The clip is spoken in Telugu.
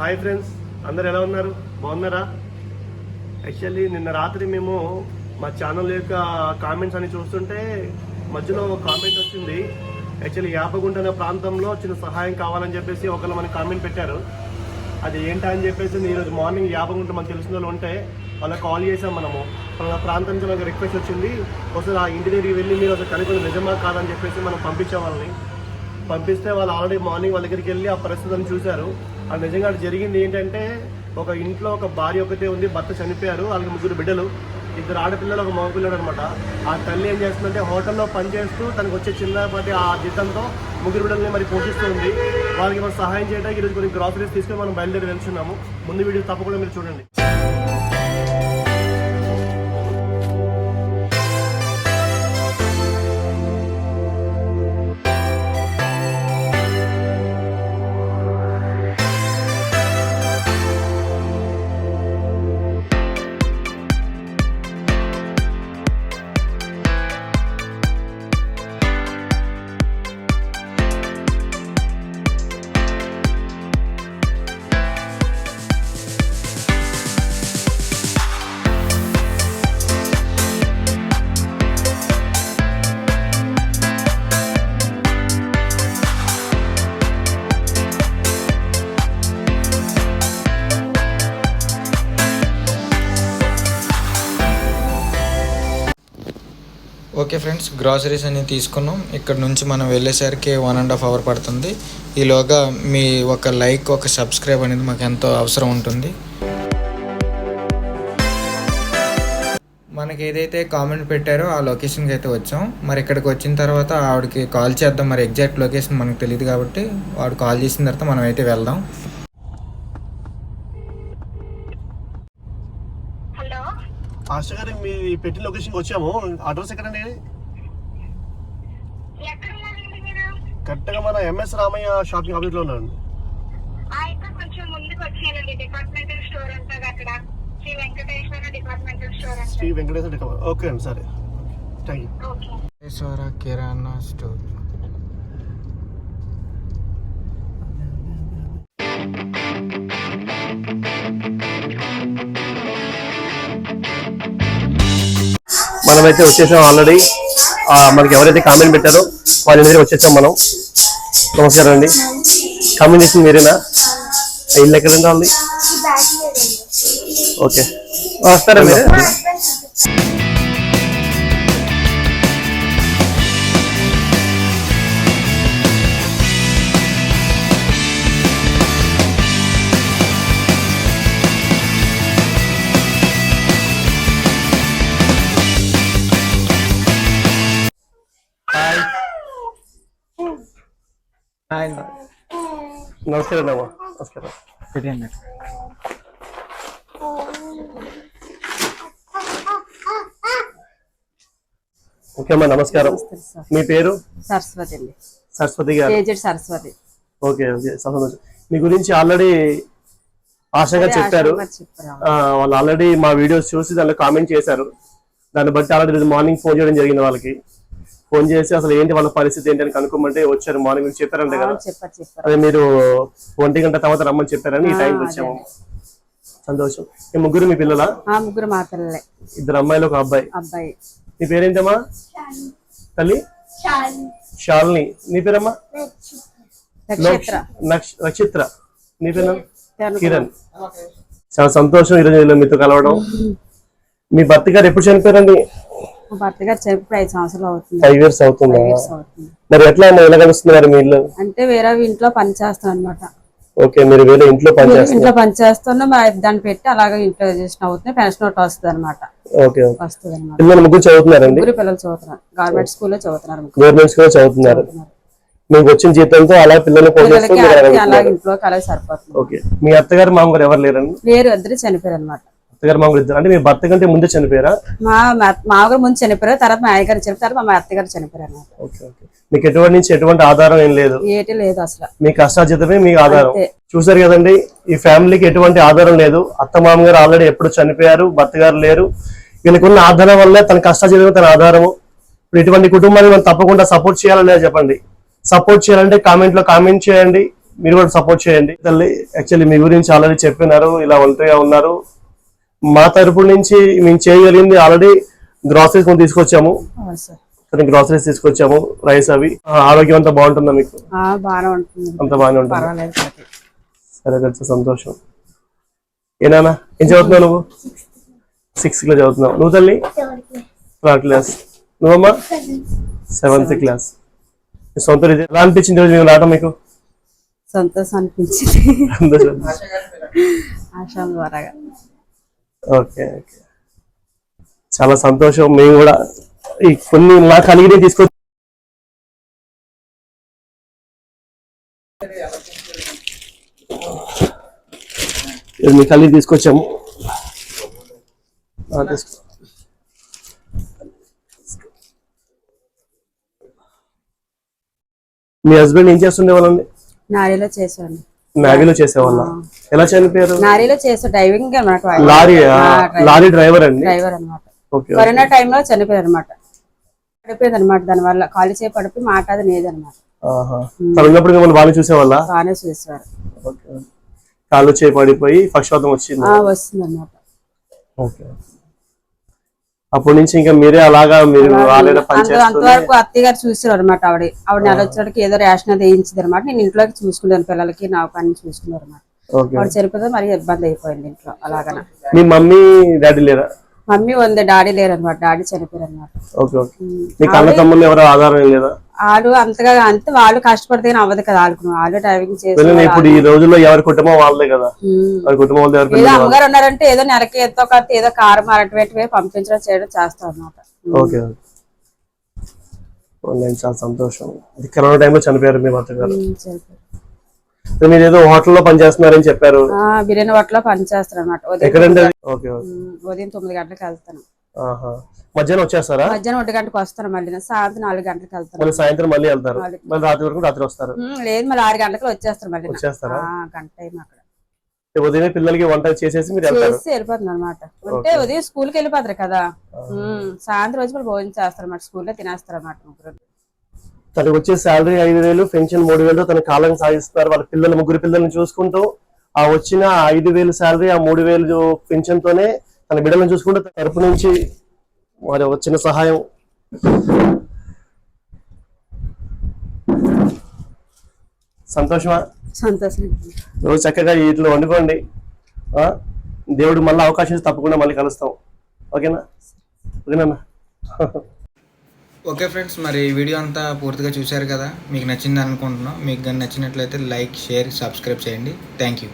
హాయ్ ఫ్రెండ్స్, అందరు ఎలా ఉన్నారు? బాగున్నారా? యాక్చువల్లీ నిన్న రాత్రి మేము మా ఛానల్ యొక్క కామెంట్స్ అని చూస్తుంటే మధ్యలో ఒక కామెంట్ వచ్చింది. యాక్చువల్లీ యాపగుంట అనే ప్రాంతంలో చిన్న సహాయం కావాలని చెప్పేసి ఒకళ్ళు మనకి కామెంట్ పెట్టారు. అది ఏంటా అని చెప్పేసి ఈరోజు మార్నింగ్ యాపగుంట మనకు తెలిసిన వాళ్ళు ఉంటే వాళ్ళకి కాల్ చేసాం. మనము మన ప్రాంతం నుంచి మనకు రిక్వెస్ట్ వచ్చింది, ఒకసారి ఆ ఇంటి దగ్గరికి వెళ్ళి మీరు అసలు కనుక్కొని నిజమా కాదని చెప్పేసి మనం పంపించాం. వాళ్ళని పంపిస్తే వాళ్ళు ఆల్రెడీ మార్నింగ్ వాళ్ళ దగ్గరికి వెళ్ళి ఆ పరిస్థితులను చూశారు. అది నిజంగా జరిగింది ఏంటంటే, ఒక ఇంట్లో ఒక భార్య ఒకటే ఉంది, భర్త చనిపోయారు, వాళ్ళకి 3 బిడ్డలు, 2 ఆడపిల్లలు, ఒక మగపిల్లడు అనమాట. ఆ తల్లి ఏం చేస్తుందంటే హోటల్లో పనిచేస్తూ తనకు వచ్చే చిన్నపాటి ఆ జీతంతో 3 బిడ్డల్ని మరి పోషిస్తుంది. వాళ్ళకి మనం సహాయం చేయడానికి ఈరోజు కొన్ని గ్రాసరీస్ తీసుకొని మనం బయలుదేరి వెళ్తున్నాము. ముందు వీడియో తప్పకుండా మీరు చూడండి. ఓకే ఫ్రెండ్స్, గ్రాసరీస్ అన్ని తీసుకున్నాం. ఇక్కడ నుంచి మనం వెళ్ళేసరికి 1.5 hours పడుతుంది. ఈలోగా మీ ఒక లైక్, ఒక సబ్స్క్రైబ్ అనేది మాకు ఎంతో అవసరం ఉంటుంది. మనకి ఏదైతే కామెంట్ పెట్టారో ఆ లొకేషన్కి అయితే వచ్చాం. మరి ఇక్కడికి వచ్చిన తర్వాత ఆవిడకి కాల్ చేద్దాం. మరి ఎగ్జాక్ట్ లొకేషన్ మనకు తెలియదు కాబట్టి వాడు కాల్ చేసిన తర్వాత మనం అయితే వెళ్దాం. ఆశ గారి మీ పెట్టి లొకేషన్కి వచ్చాము. అడ్రస్ ఎక్కడండి? కరెక్ట్గా మన ఎంఎస్ రామయ్య షాపింగ్ ఆఫీస్ లో ఉన్నాను. శ్రీ వెంకటేశ్వర. ఓకే అండి, సరే, థ్యాంక్ యూ. Kirana store. మనమైతే వచ్చేసాం ఆల్రెడీ. మనకి ఎవరైతే కామెంట్ పెట్టారో వాళ్ళ దగ్గర వచ్చేసాం మనం. నమస్కారం అండి. కామెంట్ చేసింది మీరేనా? ఇల్లు ఎక్కడండి వాళ్ళది? ఓకే, వస్తారా మీరు? నమస్కారం అమ్మా. నమస్కారం. ఓకే అమ్మా, నమస్కారం. మీ పేరు? సరస్వతి అండి. సరస్వతి గారు. సరస్వతి. ఓకే ఓకే, సంతోషం. మీ గురించి ఆల్రెడీ ఆశగా చెప్పారు. వాళ్ళు ఆల్రెడీ మా వీడియోస్ చూసి దానిలో కామెంట్ చేశారు. దాన్ని బట్టి ఆల్రెడీ మార్నింగ్ ఫోన్ చేయడం జరిగింది. వాళ్ళకి ఫోన్ చేసి అసలు ఏంటి వాళ్ళ పరిస్థితి ఏంటి అని కనుక్కోమంటే వచ్చారు. మార్నింగ్ నుంచి చెప్పారంటే కదా, అదే మీరు 1 గంట తర్వాత రమ్మని చెప్పారని ఈ టైంకి వచ్చాము. సంతోషం. మీ ముగ్గురు మీ పిల్లలా? ముగ్గురు మా పిల్లలే. 2 అమ్మాయిలు, 1 అబ్బాయి. నీ పేరేంటమ్మా? తల్లి శాలిని. నీ పేరమ్మా? నక్షత్ర. నీ పేరు? కిరణ్. చాలా సంతోషం ఈరోజు మీతో కలవడం. మీ భర్త గారు ఎప్పుడు చనిపోయారండి? భర్త గారు చనిపోయి 5 సంవత్సరాలు అవుతుంది. 5 years అవుతుందా? మరి ఎట్లా ఎలా కలుస్తున్నారు? మీ ఇల్లు అంటే వేరే ఇంట్లో పని చేస్తాం అనమాట. ఓకే, మీరు వేరే ఇంట్లో పని చేస్తున్నా దాన్ని పెట్టి అలాగే ఇంట్లో రిజిస్టర్ అవుతుంది. పెన్షన్ ఒకటి వస్తుంది అనమాట. ఓకే, వస్తుంది అనమాట. పిల్లలు ముగ్గురు చదువుతున్నారండి? ముగ్గురు పిల్లలు చదువుతున్నారు. గవర్నమెంట్ స్కూల్లో చదువుతున్నారు. గవర్నమెంట్ స్కూల్లో చదువుతున్నారు. మీకు వచ్చిన జీతంతో అలా పిల్లలు అలాగే ఇంట్లో అలాగే సరిపోతుంది. ఓకే. మీ అత్తగారు మామగారు ఎవరు లేరండి? లేరు, 2 చనిపోయారు అనమాట. అత్తగారు మామగారు ఇద్దరు. అంటే మీ భర్త కంటే ముందే చనిపోయారా? మా మామగారు ముందు చనిపోయారు, తర్వాత మా అయ్యగారు చనిపోయారు, మా అత్తగారు చనిపోయారు అనమాట. Okay okay. మీకు ఎటువంటి ఆధారం ఏం లేదు? ఏటి లేదు అసలు. మీ కష్టార్జితమే మీకు ఆధారం. చూసారు కదండి, ఈ ఫ్యామిలీకి ఎటువంటి ఆధారం లేదు. అత్త మామగారు ఆల్రెడీ ఎప్పుడు చనిపోయారు, భర్త గారు లేరు. వీళ్ళకున్న ఆధారం వల్లే తన కష్టార్జితమే తన ఆధారము. ఇప్పుడు ఇటువంటి కుటుంబాన్ని మనం తప్పకుండా సపోర్ట్ చేయాలని చెప్పండి. సపోర్ట్ చేయాలంటే కామెంట్ చేయండి. మీరు కూడా సపోర్ట్ చేయండి తల్లి. యాక్చువల్లీ మీ గురించి ఆల్రెడీ చెప్పినారు, ఇలా ఒంటరిగా ఉన్నారు. మా తరపు నుంచి మేము చేయగలిగింది ఆల్రెడీ గ్రాసరీస్ కొన్ని తీసుకొచ్చాము. అవును సార్. కొన్ని గ్రాసరీస్ తీసుకొచ్చాము, రైస్ అవి. ఆరోగ్యం అంతా బాగుంటుందా మీకు? బాగానే ఉంటుంది, అంత బాగానే ఉంటుంది. పర్వాలేదు సార్. సరే కొంచెం సంతోషం. ఏనా ఏం చదువుతున్నావు నువ్వు? 6th క్లాస్ చదువుతున్నావు. నువ్వు తల్లి? 3rd class. నువ్వమ్మా? 7th class. సొంత ఎలా అనిపించింది రోజు మేము రావడం మీకు? సంతోషం అనిపించింది. ఆశా ద్వారాగా. ఓకే ఓకే, చాలా సంతోషం. మేము కూడా ఈ కొన్ని నాకు కలిగి తీసుకొచ్చి మీ కలిగి తీసుకొచ్చాము. తీసుకో. మీ హస్బెండ్ ఏం చేస్తుండే వాళ్ళండి? నారీలో చేసాను. నావీలో చేసేవాళ్ళ? ఎలా చనిపోయారు? నారీలో చేసా, డ్రైవింగ్ అనమాట. లారీ డ్రైవర్ అండి. డ్రైవర్ అనమాట. కరోనా టైంలో చనిపోయారు అనమాట. పడిపోయింది అనమాట, దాని వల్ల ఖాళీ చేయి పడిపోయి మాట అది లేదనమాట. ఉన్నప్పుడు మిమ్మల్ని బాగా చూసేవాళ్ళ? బాగానే చూసేవారు. కాళ్ళు చేయి పడిపోయి పక్షవాతం వచ్చింది. వస్తుంది అనమాట. ఓకే, అప్పటి నుంచి ఇంకా మీరే అలాగా మీరు అంతవరకు అత్తయ్య గారు చూసారు అనమాట. ఆవిడ నెల వచ్చేటికి ఏదో రేషన్ అది వేయించింది అనమాట. నేను ఇంట్లోకి చూసుకున్నాను, పిల్లలకి నా పని చూసుకున్నారు అనమాట. ఆవిడ చనిపోతే మరి ఇబ్బంది అయిపోయింది ఇంట్లో అలాగన. మీ మమ్మీ డాడీ లేరా? మమ్మీ ఉంది, డాడీ లేరు అనమాట. డాడీ చనిపోయారు అనమాట. Okay okay. మీ కన్న తమ్ముళ్ళు ఎవరు ఆధారం లేదా? వాళ్ళు అంతగా అంతే, వాళ్ళు కష్టపడితే అవ్వదు కదా. వాళ్ళు డ్రైవింగ్ చేసి ఇప్పుడు ఈ రోజుల్లో ఎవరి కుటుంబం వాళ్ళే కదా. వారి కుటుంబం వాళ్ళు ఏదో అమ్మగారు ఉన్నారంటే ఏదో నెలకి ఎంతో కొంత ఏదో కారం అరటివేటివే పంపించడం చేయడం చేస్తాం అనమాట. ఓకే, చాలా సంతోషం. కరోనా టైంలో చనిపోయారు మీ భర్త గారు. మీరు ఏదో హోటల్లో పనిచేస్తున్నారని చెప్పారు. బిర్యానీ హోటల్లో పనిచేస్తారు అనమాట. ఎక్కడంటే? ఉదయం 9 గంటలకు వెళ్తాను. మధ్యాహ్నం వచ్చేస్తారా? మధ్యాహ్నం 1 గంటకు వస్తాను, మళ్ళీ సాయంత్రం 4 గంటలకు వెళ్తాను. సాయంత్రం మళ్ళీ వెళ్తారు, మళ్ళీ రాత్రి వరకు రాత్రి వస్తారు? లేదు, మళ్ళీ 6 గంటలకు వచ్చేస్తారు. మళ్ళీ వచ్చేస్తారా? గంట టైం అక్కడ. ఉదయం పిల్లలకి వంట చేసేసి మీరు వెళ్ళిపోతుంది అనమాట. అంటే ఉదయం స్కూల్కి వెళ్ళిపోతారు కదా, సాయంత్రం రోజు కూడా భోజనం చేస్తారు అన్నమాట. స్కూల్లో తినేస్తారు అన్నమాట ముగ్గురు. తనకు వచ్చే శాలరీ 5,000, పెన్షన్ 3,000 తన కాలం సాగిస్తారు. వాళ్ళ పిల్లలు, ముగ్గురు పిల్లల్ని చూసుకుంటూ ఆ వచ్చిన 5,000 శాలరీ, ఆ 3,000 పెన్షన్ తోనే తన బిడ్డలను చూసుకుంటూ తరపు నుంచి వారి వచ్చిన సహాయం. సంతోషమా? సంతోషం. రోజు చక్కగా వీటిలో వండుకోండి. దేవుడు మళ్ళీ అవకాశం తప్పకుండా మళ్ళీ కలుస్తాం. ఓకేనా? ఓకేనా? ఓకే ఫ్రెండ్స్, మరి వీడియో అంతా పూర్తిగా చూశారు కదా. మీకు నచ్చింది అనుకుంటున్నాం. మీకు కానీ నచ్చినట్లయితే లైక్, షేర్, సబ్స్క్రైబ్ చేయండి. Thank you.